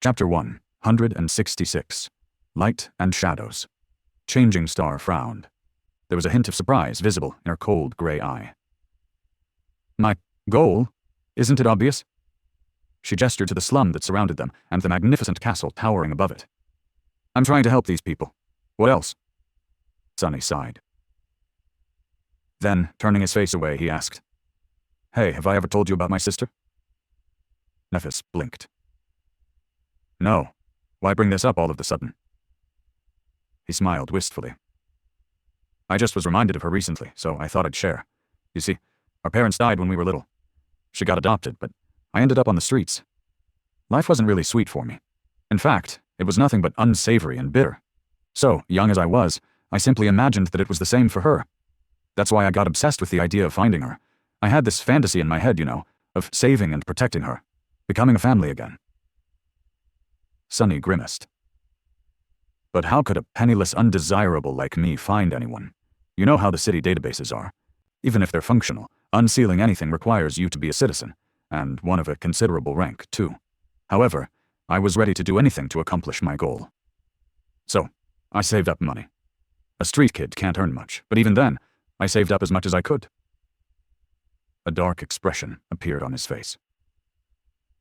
Chapter 166. Light and Shadows. Changing Star frowned. There was a hint of surprise visible in her cold gray eye. My goal? Isn't it obvious? She gestured to the slum that surrounded them and the magnificent castle towering above it. I'm trying to help these people. What else? Sonny sighed. Then, turning his face away, he asked, Hey, have I ever told you about my sister? Nephis blinked. No. Why bring this up all of a sudden? He smiled wistfully. I just was reminded of her recently, so I thought I'd share. You see, our parents died when we were little. She got adopted, but I ended up on the streets. Life wasn't really sweet for me. In fact, it was nothing but unsavory and bitter. So, young as I was, I simply imagined that it was the same for her. That's why I got obsessed with the idea of finding her. I had this fantasy in my head, of saving and protecting her, becoming a family again. Sonny grimaced. But how could a penniless undesirable like me find anyone? You know how the city databases are. Even if they're functional, unsealing anything requires you to be a citizen, and one of a considerable rank, too. However, I was ready to do anything to accomplish my goal. So, I saved up money. A street kid can't earn much, but even then, I saved up as much as I could. A dark expression appeared on his face.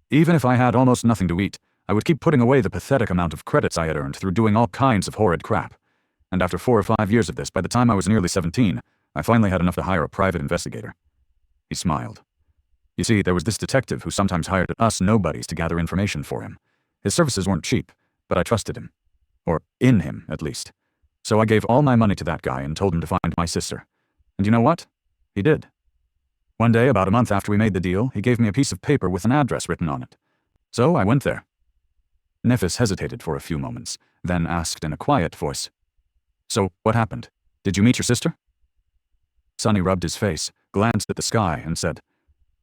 Even if I had almost nothing to eat, I would keep putting away the pathetic amount of credits I had earned through doing all kinds of horrid crap. And after 4 or 5 years of this, by the time I was nearly 17, I finally had enough to hire a private investigator. He smiled. You see, there was this detective who sometimes hired us nobodies to gather information for him. His services weren't cheap, but I trusted him. Or in him, at least. So I gave all my money to that guy and told him to find my sister. And you know what? He did. One day, about a month after we made the deal, he gave me a piece of paper with an address written on it. So I went there. Nephis hesitated for a few moments, then asked in a quiet voice, So, what happened? Did you meet your sister? Sonny rubbed his face, glanced at the sky, and said,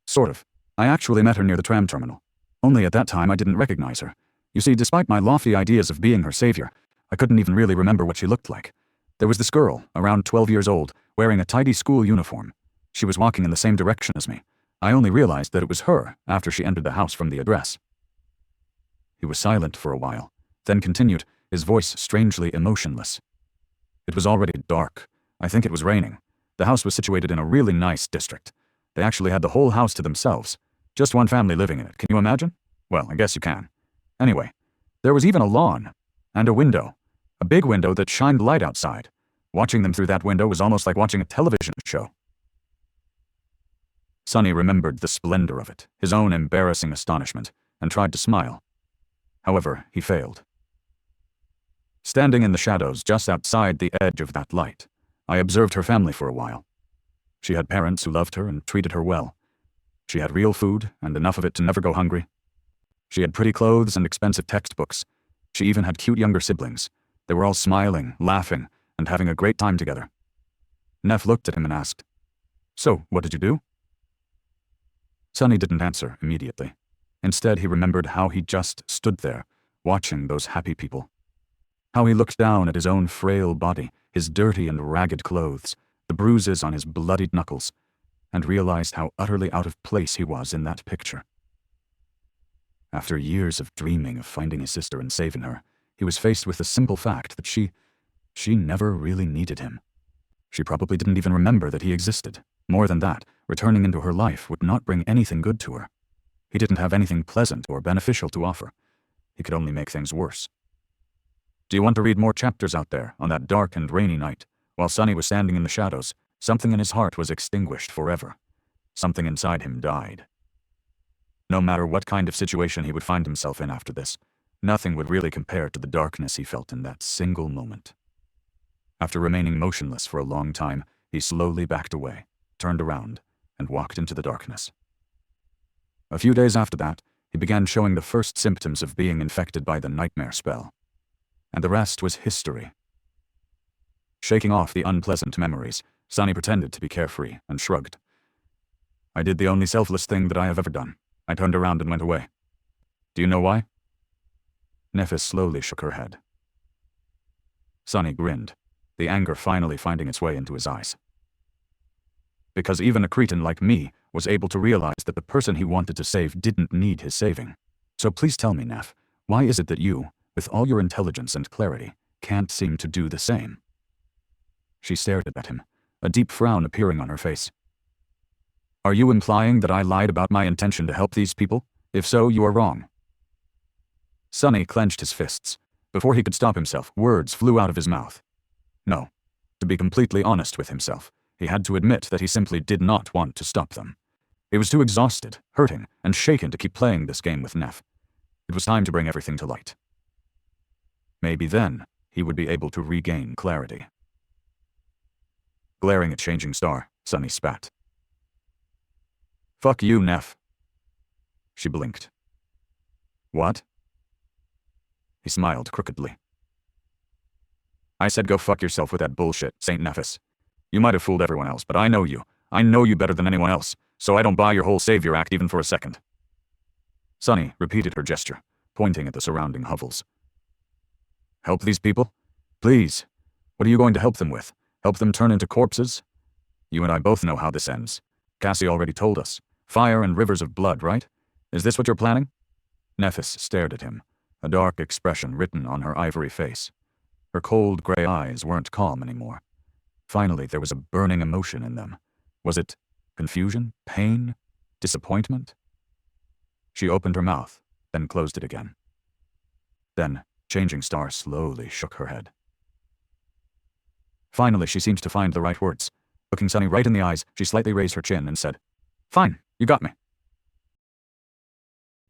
Sort of. I actually met her near the tram terminal. Only at that time I didn't recognize her. You see, despite my lofty ideas of being her savior, I couldn't even really remember what she looked like. There was this girl, around 12 years old, wearing a tidy school uniform. She was walking in the same direction as me. I only realized that it was her after she entered the house from the address. He was silent for a while, then continued, his voice strangely emotionless. It was already dark. I think it was raining. The house was situated in a really nice district. They actually had the whole house to themselves. Just one family living in it. Can you imagine? Well, I guess you can. Anyway, there was even a lawn. And a window. A big window that shined light outside. Watching them through that window was almost like watching a television show. Sonny remembered the splendor of it, his own embarrassing astonishment, and tried to smile. However, he failed. Standing in the shadows just outside the edge of that light, I observed her family for a while. She had parents who loved her and treated her well. She had real food and enough of it to never go hungry. She had pretty clothes and expensive textbooks. She even had cute younger siblings. They were all smiling, laughing, and having a great time together. Neff looked at him and asked, So, what did you do? Sonny didn't answer immediately. Instead, he remembered how he just stood there, watching those happy people. How he looked down at his own frail body, his dirty and ragged clothes, the bruises on his bloodied knuckles, and realized how utterly out of place he was in that picture. After years of dreaming of finding his sister and saving her, he was faced with the simple fact that she never really needed him. She probably didn't even remember that he existed. More than that, returning into her life would not bring anything good to her. He didn't have anything pleasant or beneficial to offer. He could only make things worse. Do you want to read more chapters out there on that dark and rainy night? While Sonny was standing in the shadows, something in his heart was extinguished forever. Something inside him died. No matter what kind of situation he would find himself in after this, nothing would really compare to the darkness he felt in that single moment. After remaining motionless for a long time, he slowly backed away, turned around, and walked into the darkness. A few days after that, he began showing the first symptoms of being infected by the nightmare spell. And the rest was history. Shaking off the unpleasant memories, Sonny pretended to be carefree and shrugged. I did the only selfless thing that I have ever done. I turned around and went away. Do you know why? Nephis slowly shook her head. Sonny grinned, the anger finally finding its way into his eyes. Because even a cretin like me was able to realize that the person he wanted to save didn't need his saving. So please tell me, Neff, Why is it that you, with all your intelligence and clarity, can't seem to do the same? She stared at him, a deep frown appearing on her face. Are you implying that I lied about my intention to help these people? If so, you are wrong. Sonny clenched his fists. Before he could stop himself, words flew out of his mouth. No. To be completely honest with himself, he had to admit that he simply did not want to stop them. He was too exhausted, hurting, and shaken to keep playing this game with Neff. It was time to bring everything to light. Maybe then, he would be able to regain clarity. Glaring at Changing Star, Sonny spat. Fuck you, Neff. She blinked. What? He smiled crookedly. I said go fuck yourself with that bullshit, St. Nephis. You might have fooled everyone else, but I know you. I know you better than anyone else, so I don't buy your whole savior act even for a second. Sonny repeated her gesture, pointing at the surrounding hovels. Help these people? Please. What are you going to help them with? Help them turn into corpses? You and I both know how this ends. Cassie already told us. Fire and rivers of blood, right? Is this what you're planning? Nephis stared at him, a dark expression written on her ivory face. Her cold gray eyes weren't calm anymore. Finally, there was a burning emotion in them. Was it confusion, pain, disappointment? She opened her mouth, then closed it again. Then, Changing Star slowly shook her head. Finally, she seemed to find the right words. Looking Sonny right in the eyes, she slightly raised her chin and said, Fine, you got me.